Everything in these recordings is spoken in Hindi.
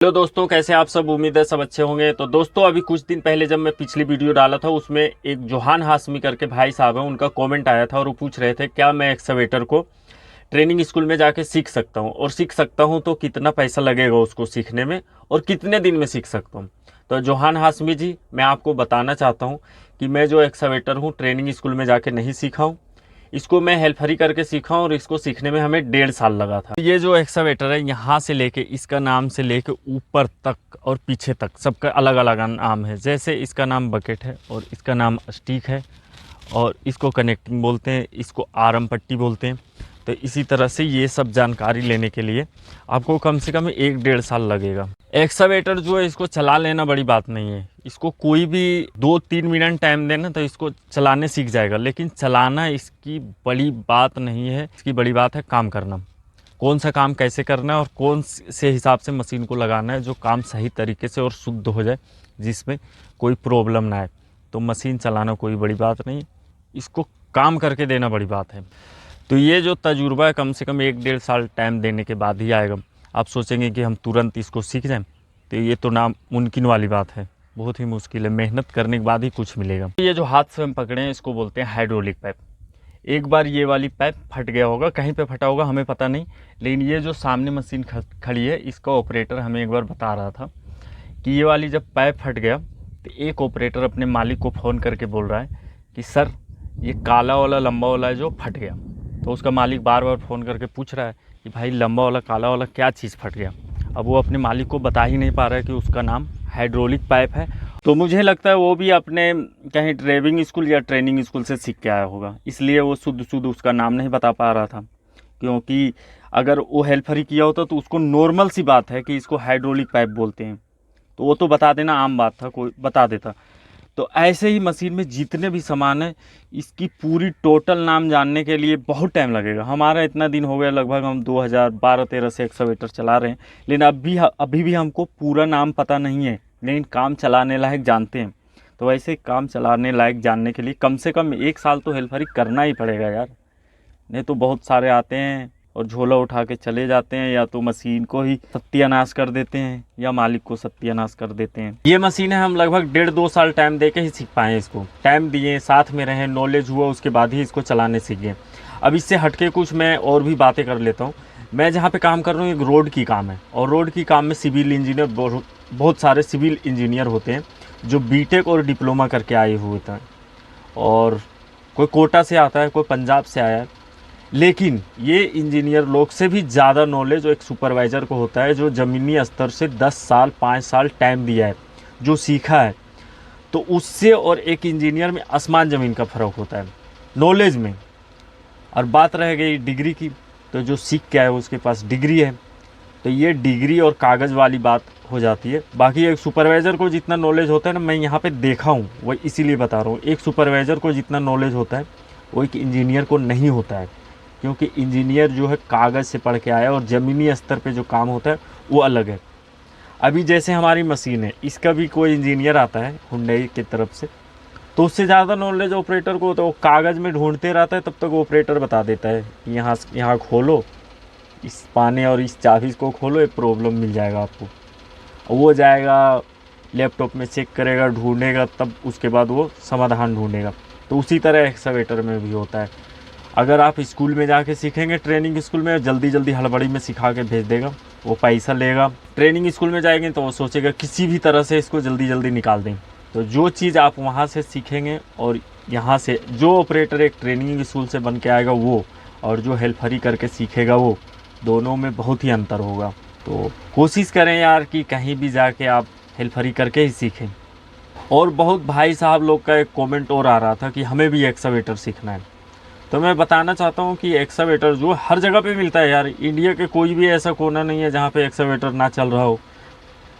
हेलो दोस्तों, कैसे आप सब। उम्मीद है सब अच्छे होंगे। तो दोस्तों, अभी कुछ दिन पहले जब मैं पिछली वीडियो डाला था उसमें एक जोहान हाशमी करके भाई साहब हैं, उनका कमेंट आया था और वो पूछ रहे थे क्या मैं एक्सकवेटर को ट्रेनिंग स्कूल में जाके सीख सकता हूँ, और सीख सकता हूँ तो कितना पैसा लगेगा उसको सीखने में और कितने दिन में सीख सकता हूँ। तो जोहान हाशमी जी, मैं आपको बताना चाहता हूँ कि मैं जो एक्सकवेटर हूँ ट्रेनिंग स्कूल में जाके नहीं सीखा हूँ। इसको मैं हेल्परी करके सीखा और इसको सीखने में हमें 1.5 साल लगा था। ये जो एक्सकवेटर है, यहाँ से लेके इसका नाम से लेके ऊपर तक और पीछे तक सबका अलग अलग नाम है। जैसे इसका नाम बकेट है और इसका नाम स्टिक है और इसको कनेक्टिंग बोलते हैं, इसको आरम पट्टी बोलते हैं। तो इसी तरह से ये सब जानकारी लेने के लिए आपको कम से कम 1-1.5 साल लगेगा। एक्सकवेटर जो है इसको चला लेना बड़ी बात नहीं है। इसको कोई भी 2-3 मिनट टाइम देना तो इसको चलाने सीख जाएगा, लेकिन चलाना इसकी बड़ी बात नहीं है। इसकी बड़ी बात है काम करना, कौन सा काम कैसे करना है और कौन से हिसाब से मशीन को लगाना है जो काम सही तरीके से और शुद्ध हो जाए, जिसमें कोई प्रॉब्लम ना आए। तो मशीन चलाना कोई बड़ी बात नहीं, इसको काम करके देना बड़ी बात है। तो ये जो तजुर्बा है कम से कम 1-1.5 साल टाइम देने के बाद ही आएगा। आप सोचेंगे कि हम तुरंत इसको सीख जाएं, तो ये तो नामुमकिन वाली बात है, बहुत ही मुश्किल है। मेहनत करने के बाद ही कुछ मिलेगा। ये जो हाथ से हम पकड़े हैं इसको बोलते हैं हाइड्रोलिक पाइप। एक बार ये वाली पाइप फट गया होगा, कहीं पे फटा होगा हमें पता नहीं, लेकिन ये जो सामने मशीन खड़ी है इसका ऑपरेटर हमें एक बार बता रहा था कि ये वाली जब पाइप फट गया तो एक ऑपरेटर अपने मालिक को फ़ोन करके बोल रहा है कि सर ये काला वाला लंबा वाला जो फट गया। तो उसका मालिक बार बार फ़ोन करके पूछ रहा है कि भाई लंबा वाला काला वाला क्या चीज़ फट गया। अब वो अपने मालिक को बता ही नहीं पा रहा है कि उसका नाम हाइड्रोलिक पाइप है। तो मुझे लगता है वो भी अपने कहीं ड्राइविंग स्कूल या ट्रेनिंग स्कूल से सीख के आया होगा, इसलिए वो शुद्ध उसका नाम नहीं बता पा रहा था। क्योंकि अगर वो हेल्पर ही किया होता तो उसको नॉर्मल सी बात है कि इसको हाइड्रोलिक पाइप बोलते हैं, तो वो तो बता देना आम बात था, कोई बता देता। तो ऐसे ही मशीन में जितने भी सामान है इसकी पूरी टोटल नाम जानने के लिए बहुत टाइम लगेगा। हमारा इतना दिन हो गया, लगभग हम 2012-13 से एक्सकवेटर चला रहे हैं, लेकिन अभी भी हमको पूरा नाम पता नहीं है, लेकिन काम चलाने लायक जानते हैं। तो वैसे काम चलाने लायक जानने के लिए कम से कम 1 साल तो हेल्परी करना ही पड़ेगा यार। नहीं तो बहुत सारे आते हैं और झोला उठा के चले जाते हैं, या तो मशीन को ही सत्यानाश कर देते हैं या मालिक को सत्यानाश कर देते हैं। ये मशीन है हम लगभग 1.5-2 साल टाइम दे के ही सीख पाए। इसको टाइम दिए, साथ में रहे, नॉलेज हुआ, उसके बाद ही इसको चलाने सीखे। अब इससे हटके कुछ मैं और भी बातें कर लेता हूँ। मैं जहाँ पे काम कर रहा हूँ एक रोड की काम है, और रोड की काम में सिविल इंजीनियर बहुत सारे सिविल इंजीनियर होते हैं जो बीटेक और डिप्लोमा करके आए हुए होते हैं, और कोई कोटा से आता है, कोई पंजाब से आया है। लेकिन ये इंजीनियर लोग से भी ज़्यादा नॉलेज एक सुपरवाइज़र को होता है, जो ज़मीनी स्तर से 10 साल 5 साल टाइम दिया है, जो सीखा है। तो उससे और एक इंजीनियर में आसमान ज़मीन का फ़र्क होता है नॉलेज में। और बात रह गई डिग्री की, तो जो सीख के आया उसके पास डिग्री है, तो ये डिग्री और कागज़ वाली बात हो जाती है। बाकी एक सुपरवाइज़र को जितना नॉलेज होता है ना, मैं यहाँ पे देखा हूँ, वो इसीलिए बता रहा हूँ, एक सुपरवाइज़र को जितना नॉलेज होता है वो एक इंजीनियर को नहीं होता है। क्योंकि इंजीनियर जो है कागज़ से पढ़ के आया और ज़मीनी स्तर पे जो काम होता है वो अलग है। अभी जैसे हमारी मशीन है, इसका भी कोई इंजीनियर आता है हुंडई की तरफ से, तो उससे ज़्यादा नॉलेज ऑपरेटर को होता है। वो कागज़ में ढूंढते रहता है, तब तक ऑपरेटर बता देता है कि यहाँ खोलो, इस पाने और इस चाबी को खोलो, ये प्रॉब्लम मिल जाएगा आपको। वो जाएगा लैपटॉप में चेक करेगा, ढूंढेगा, तब उसके बाद वो समाधान ढूंढेगा। तो उसी तरह एक्सकवेटर में भी होता है। अगर आप स्कूल में जाके सीखेंगे, ट्रेनिंग स्कूल में, जल्दी हड़बड़ी में सिखा के भेज देगा, वो पैसा लेगा। ट्रेनिंग स्कूल में जाएंगे तो वो सोचेगा किसी भी तरह से इसको जल्दी निकाल दें। तो जो चीज़ आप वहाँ से सीखेंगे और यहाँ से जो ऑपरेटर एक ट्रेनिंग स्कूल से बन के आएगा वो, और जो हेल्परी करके सीखेगा वो, दोनों में बहुत ही अंतर होगा। तो कोशिश करें यार कि कहीं भी जाके आप हेल्परी करके ही सीखें। और बहुत भाई साहब लोग का एक कमेंट और आ रहा था कि हमें भी एक्सकवेटर सीखना है। तो मैं बताना चाहता हूँ कि एक्सकवेटर जो हर जगह पे मिलता है यार। इंडिया के कोई भी ऐसा कोना नहीं है जहाँ पे एक्सकवेटर ना चल रहा हो।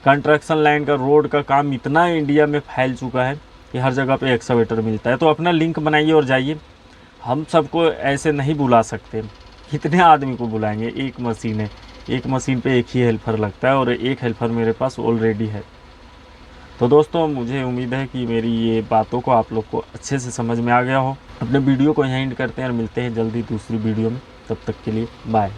कंस्ट्रक्शन लाइन का, रोड का काम इतना इंडिया में फैल चुका है कि हर जगह पे एक्सकवेटर मिलता है। तो अपना लिंक बनाइए और जाइए। हम सबको ऐसे नहीं बुला सकते, कितने आदमी को बुलाएंगे। एक मशीन है, एक मशीन पे एक ही हेल्पर लगता है, और एक हेल्पर मेरे पास ऑलरेडी है। तो दोस्तों, मुझे उम्मीद है कि मेरी ये बातों को आप लोग को अच्छे से समझ में आ गया हो। अपने वीडियो को यहीं एंड करते हैं और मिलते हैं जल्दी दूसरी वीडियो में। तब तक के लिए बाय।